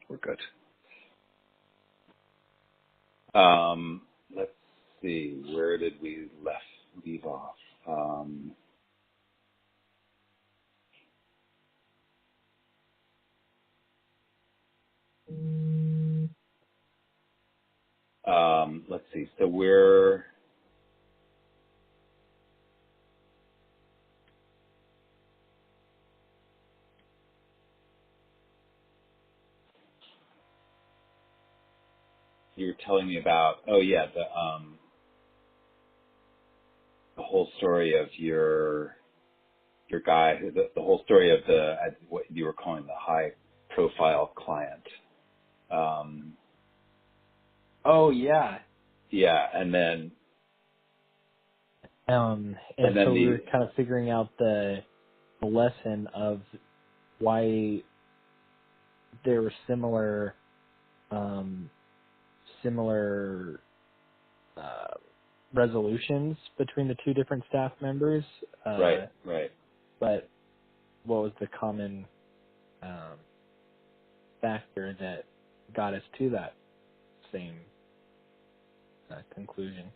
We're good. Let's see. Where did we leave off? Let's see. So you're telling me about, the whole story of your guy, the whole story of what you were calling the high profile client. Oh yeah. Yeah, and then And then so we were kind of figuring out the lesson of why there were similar resolutions between the two different staff members. right. But what was the common factor that got us to that same conclusion?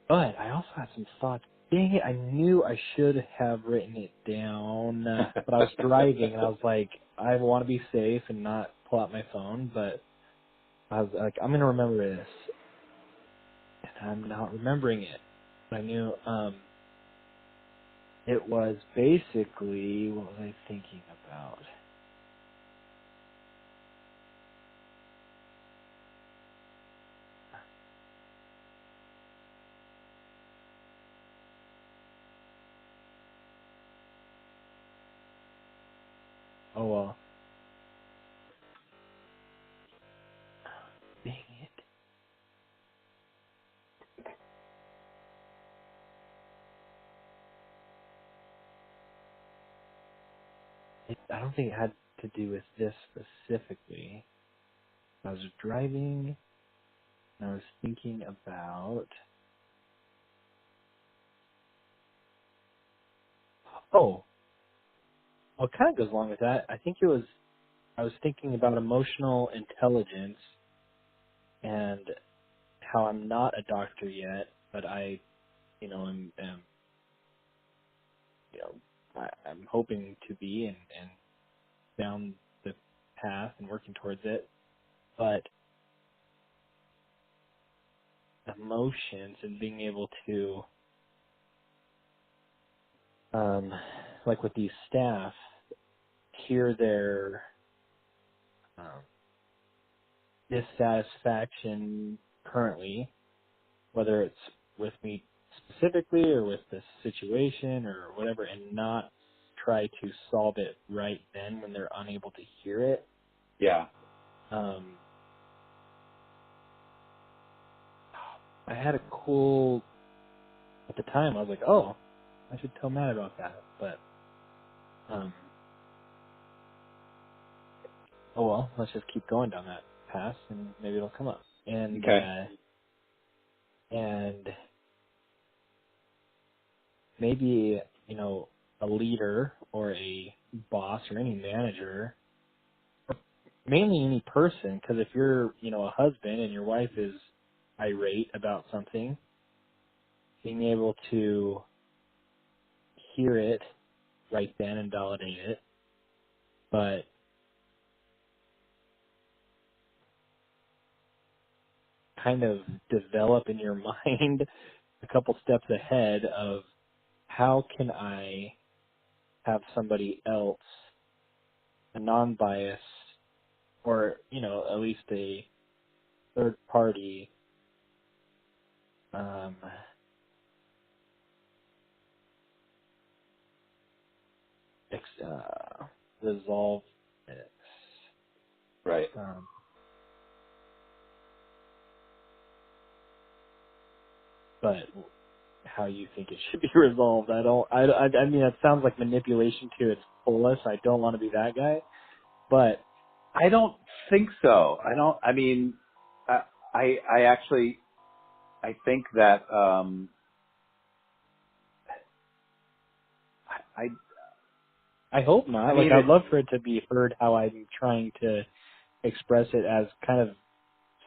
But I also had some thoughts. Dang it, I knew I should have written it down, but I was driving and I was like, I want to be safe and not pull out my phone, but I was like, I'm going to remember this. And I'm not remembering it. But I knew it was basically, what was I thinking about? Oh, well. Dang it. I don't think it had to do with this specifically. I was driving and I was thinking about, oh, well, it kind of goes along with that. I think I was thinking about emotional intelligence and how I'm not a doctor yet, but I, am I'm hoping to be and down the path and working towards it. But emotions and being able to, like with these staff, hear their dissatisfaction currently, whether it's with me specifically or with the situation or whatever, and not try to solve it right then when they're unable to hear it. Yeah. I had a cool, at the time I was like, oh, I should tell Matt about that, but oh well, let's just keep going down that path and maybe it'll come up. And Okay. And maybe, a leader or a boss or any manager, or mainly any person, because if you're, a husband and your wife is irate about something, being able to hear it right then and validate it, but kind of develop in your mind a couple steps ahead of how can I have somebody else, a non-biased, or, at least a third party, resolve it. Right. But how you think it should be resolved, I mean, that sounds like manipulation to its fullest. I don't want to be that guy, but I don't think so. I actually, I think that, I hope not. I Like, mean, I'd love for it to be heard how I'm trying to express it as kind of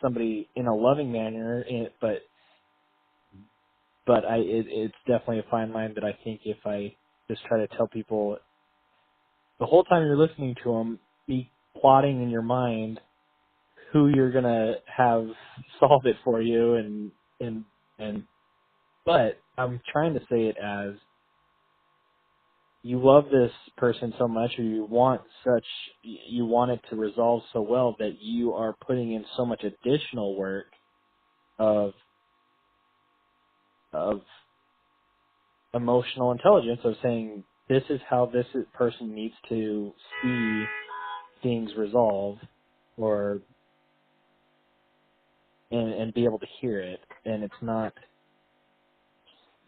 somebody in a loving manner, it's definitely a fine line that I think if I just try to tell people the whole time you're listening to them, be plotting in your mind who you're gonna have solve it for you, and but I'm trying to say it as you love this person so much, or you want it to resolve so well that you are putting in so much additional work of of emotional intelligence, of saying this is how this person needs to see things resolve, or and be able to hear it, and it's not,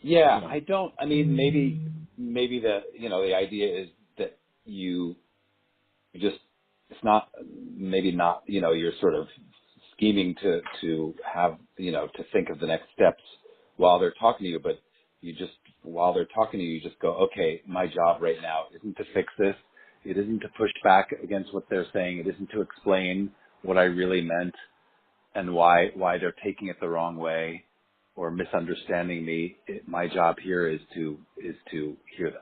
yeah, you know. I mean, maybe the idea is that you just, it's not, maybe not, you're sort of scheming to have, to think of the next steps while they're talking to you, but while they're talking to you, you just go, okay, my job right now isn't to fix this. It isn't to push back against what they're saying. It isn't to explain what I really meant and why they're taking it the wrong way or misunderstanding me. My job here is to hear them.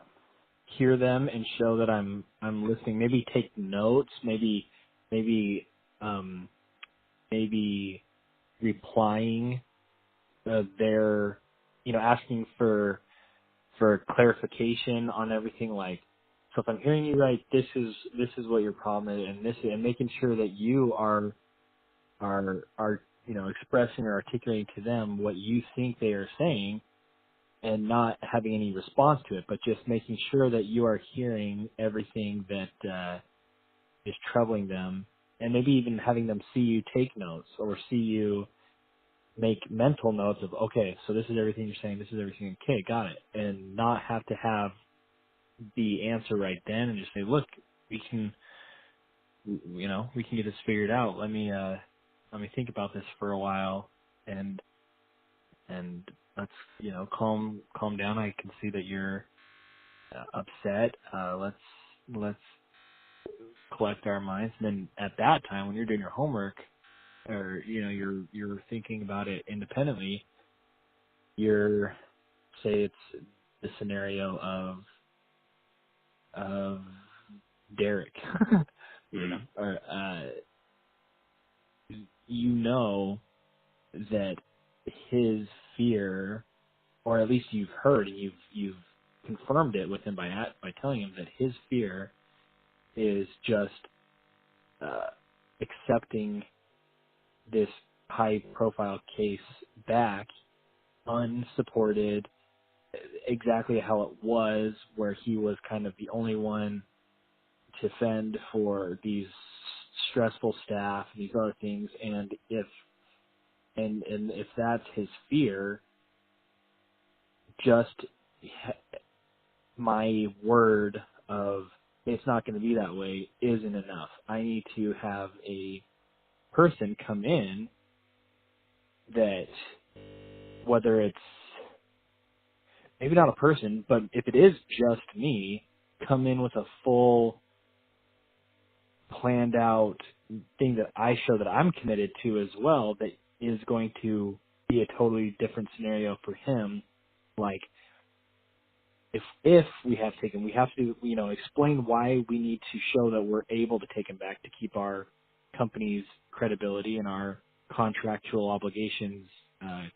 Hear them and show that I'm listening. Maybe take notes. Maybe um, maybe replying their, asking for clarification on everything. Like, so if I'm hearing you right, this is what your problem is, and making sure that you are expressing or articulating to them what you think they are saying, and not having any response to it, but just making sure that you are hearing everything that is troubling them, and maybe even having them see you take notes or see you make mental notes of, okay, so this is everything you're saying, this is everything, okay, got it, and not have to have the answer right then, and just say, look, we can get this figured out. Let me think about this for a while, and let's, calm down. I can see that you're upset. Let's collect our minds. And then at that time, when you're doing your homework, or you're thinking about it independently, you're, say it's the scenario of Derek, or that his fear, or at least you've heard and you've confirmed it with him by telling him that his fear is just accepting this high profile case back unsupported, exactly how it was, where he was kind of the only one to fend for these stressful staff and these other things, and if that's his fear, just my word of it's not going to be that way isn't enough. I need to have a person come in that, whether it's maybe not a person, but if it is just me, come in with a full planned out thing that I show that I'm committed to as well, that is going to be a totally different scenario for him. Like, if we have taken, we have to, explain why we need to show that we're able to take him back to keep our company's credibility and our contractual obligations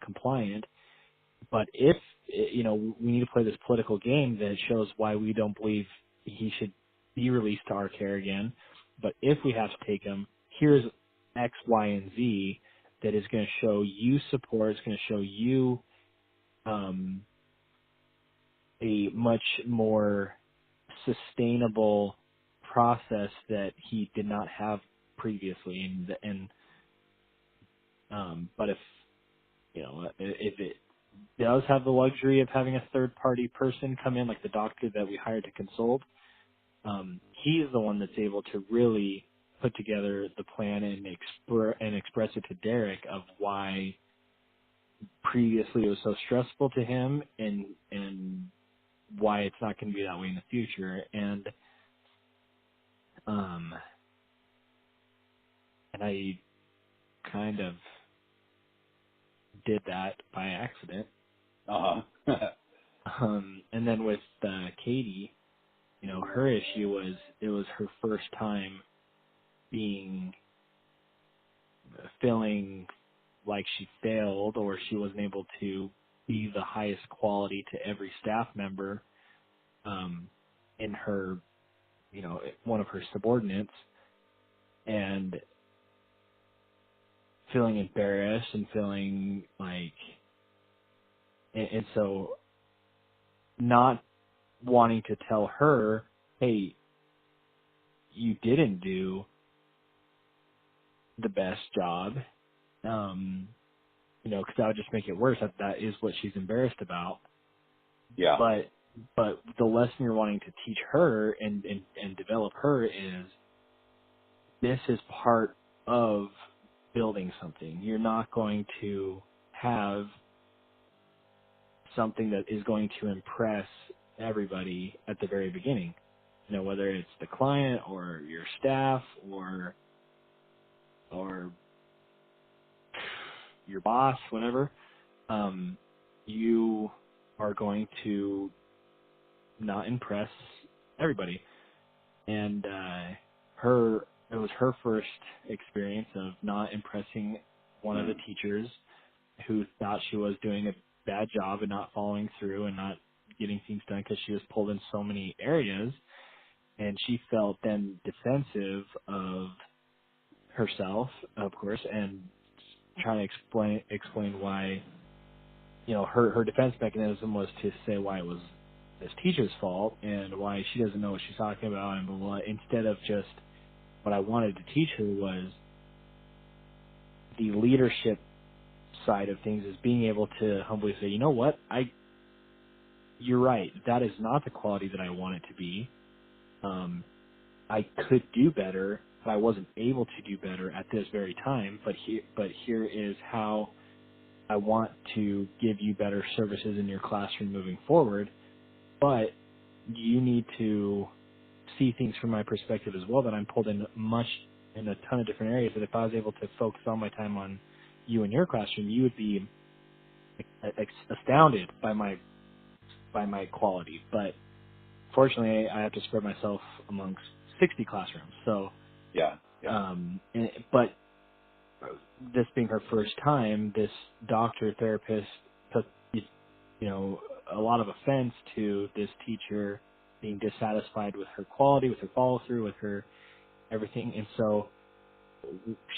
compliant. But if, we need to play this political game that shows why we don't believe he should be released to our care again. But if we have to take him, here's X, Y, and Z that is going to show you support. It's going to show you a much more sustainable process that he did not have previously. But if it does have the luxury of having a third party person come in, like the doctor that we hired to consult, he's the one that's able to really put together the plan and express it to Derek of why previously it was so stressful to him, and why it's not going to be that way in the future. And Um, and I kind of did that by accident. Uh-huh. And then with Katie, her issue was it was her first time feeling like she failed or she wasn't able to be the highest quality to every staff member in her, one of her subordinates, and feeling embarrassed and feeling like, and so not wanting to tell her, hey, you didn't do the best job, because that would just make it worse. That is what she's embarrassed about. Yeah. But the lesson you're wanting to teach her and develop her is this is part of building something. You're not going to have something that is going to impress everybody at the very beginning. Whether it's the client or your staff or your boss, whatever, you are going to not impress everybody. And it was her first experience of not impressing one of the teachers who thought she was doing a bad job and not following through and not getting things done because she was pulled in so many areas. And she felt then defensive of herself, of course, and trying to explain why, her defense mechanism was to say why it was this teacher's fault and why she doesn't know what she's talking about and blah, blah, blah, instead of just what I wanted to teach her was the leadership side of things, is being able to humbly say, you know what, you're right, that is not the quality that I want it to be. I could do better, but I wasn't able to do better at this very time, but here is how I want to give you better services in your classroom moving forward, but you need to see things from my perspective as well, that I'm pulled in a ton of different areas, that if I was able to focus all my time on you and your classroom, you would be astounded by my quality. But fortunately, I have to spread myself amongst 60 classrooms. So, yeah. But this being her first time, this doctor therapist took, a lot of offense to this teacher being dissatisfied with her quality, with her follow through, with her everything. And so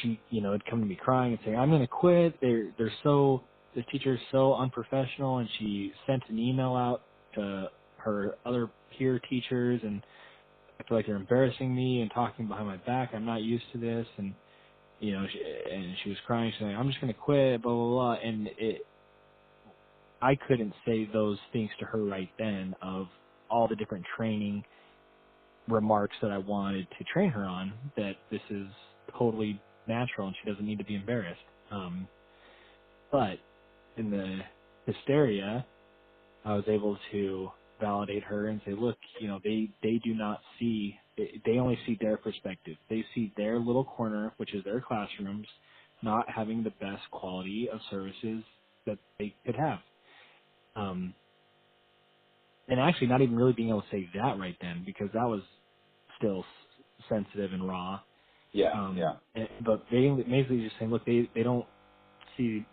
she, had come to me crying and saying, I'm going to quit. This teacher is so unprofessional. And she sent an email out to her other peer teachers, and I feel like they're embarrassing me and talking behind my back. I'm not used to this. And, she was crying, saying, I'm just going to quit, blah, blah, blah. And I couldn't say those things to her right then, of all the different training remarks that I wanted to train her on, that this is totally natural and she doesn't need to be embarrassed. But in the hysteria, I was able to validate her and say, look, they do not see, they only see their perspective. They see their little corner, which is their classrooms, not having the best quality of services that they could have. And actually not even really being able to say that right then, because that was still sensitive and raw. Yeah. But they basically just saying, look, they don't see,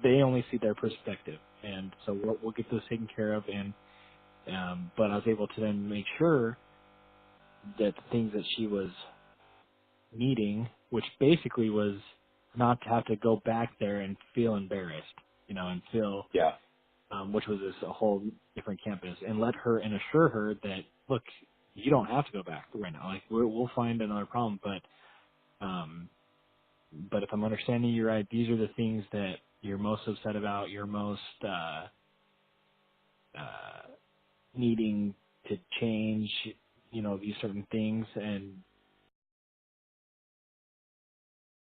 they only see their perspective, and so we'll get those taken care of. And but I was able to then make sure that the things that she was needing, which basically was not to have to go back there and feel embarrassed, and feel, Yeah. which was a whole different campus, and let her and assure her that, look, you don't have to go back right now. Like, we'll find another problem, but if I'm understanding you right, these are the things that you're most upset about, you're most needing to change, these certain things, and